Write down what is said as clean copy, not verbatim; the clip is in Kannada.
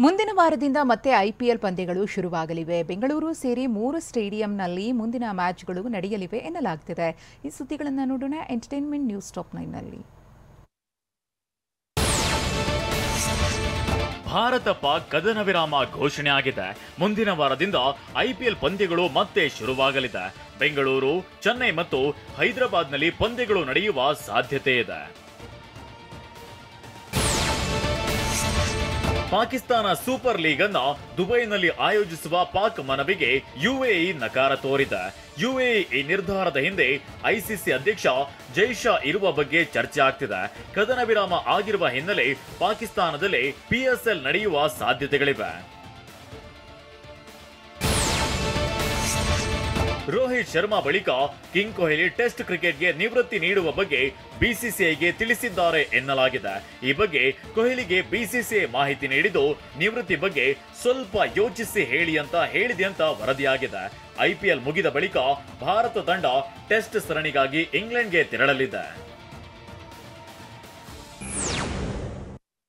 ಮುಂದಿನ ವಾರದಿಂದ ಮತ್ತೆ ಐಪಿಎಲ್ ಪಂದ್ಯಗಳು ಶುರುವಾಗಲಿವೆ. ಬೆಂಗಳೂರು ಸೇರಿ 3 ಸ್ಟೇಡಿಯಂನಲ್ಲಿ ಮುಂದಿನ ಮ್ಯಾಚ್ಗಳು ನಡೆಯಲಿವೆ ಎನ್ನಲಾಗುತ್ತಿದೆ. ಈ ಸುದ್ದಿಗಳನ್ನು ನೋಡೋಣ ಎಂಟರ್ಟೈನ್ಮೆಂಟ್ ನ್ಯೂಸ್ ಟಾಪ್ 9ನಲ್ಲಿ. ಭಾರತ ಪಾಕ್ ಕದನ ವಿರಾಮ ಘೋಷಣೆ ಆಗಿದೆ. ಮುಂದಿನ ವಾರದಿಂದ ಐಪಿಎಲ್ ಪಂದ್ಯಗಳು ಮತ್ತೆ ಶುರುವಾಗಲಿದೆ. ಬೆಂಗಳೂರು, ಚೆನ್ನೈ ಮತ್ತು ಹೈದರಾಬಾದ್ನಲ್ಲಿ ಪಂದ್ಯಗಳು ನಡೆಯುವ ಸಾಧ್ಯತೆ ಇದೆ. ಪಾಕಿಸ್ತಾನ ಸೂಪರ್ ಲೀಗ್ ಅನ್ನ ದುಬೈನಲ್ಲಿ ಆಯೋಜಿಸುವ ಪಾಕ್ ಮನವಿಗೆ ಯುಎಇ ನಕಾರ ತೋರಿದೆ. ಯುಎಇ ಈ ನಿರ್ಧಾರದ ಹಿಂದೆ ಐಸಿಸಿ ಅಧ್ಯಕ್ಷ ಜೈಶಾ ಇರುವ ಬಗ್ಗೆ ಚರ್ಚೆ ಆಗ್ತಿದೆ. ಕದನ ವಿರಾಮ ಆಗಿರುವ ಹಿನ್ನೆಲೆ ಪಾಕಿಸ್ತಾನದಲ್ಲಿ ಪಿಎಸ್ಎಲ್ ನಡೆಯುವ ಸಾಧ್ಯತೆಗಳಿವೆ. ರೋಹಿತ್ ಶರ್ಮಾ ಬಳಿಕ ಕಿಂಗ್ ಕೊಹ್ಲಿ ಟೆಸ್ಟ್ ಕ್ರಿಕೆಟ್ಗೆ ನಿವೃತ್ತಿ ನೀಡುವ ಬಗ್ಗೆ ಬಿಸಿಸಿಐಗೆ ತಿಳಿಸಿದ್ದಾರೆ ಎನ್ನಲಾಗಿದೆ. ಈ ಬಗ್ಗೆ ಕೊಹ್ಲಿಗೆ ಬಿಸಿಸಿಐ ಮಾಹಿತಿ ನೀಡಿದ್ದು, ನಿವೃತ್ತಿ ಬಗ್ಗೆ ಸ್ವಲ್ಪ ಯೋಚಿಸಿ ಹೇಳಿದೆ ಅಂತ ವರದಿಯಾಗಿದೆ. ಐಪಿಎಲ್ ಮುಗಿದ ಬಳಿಕ ಭಾರತ ತಂಡ ಟೆಸ್ಟ್ ಸರಣಿಗಾಗಿ ಇಂಗ್ಲೆಂಡ್ಗೆ ತೆರಳಲಿದೆ.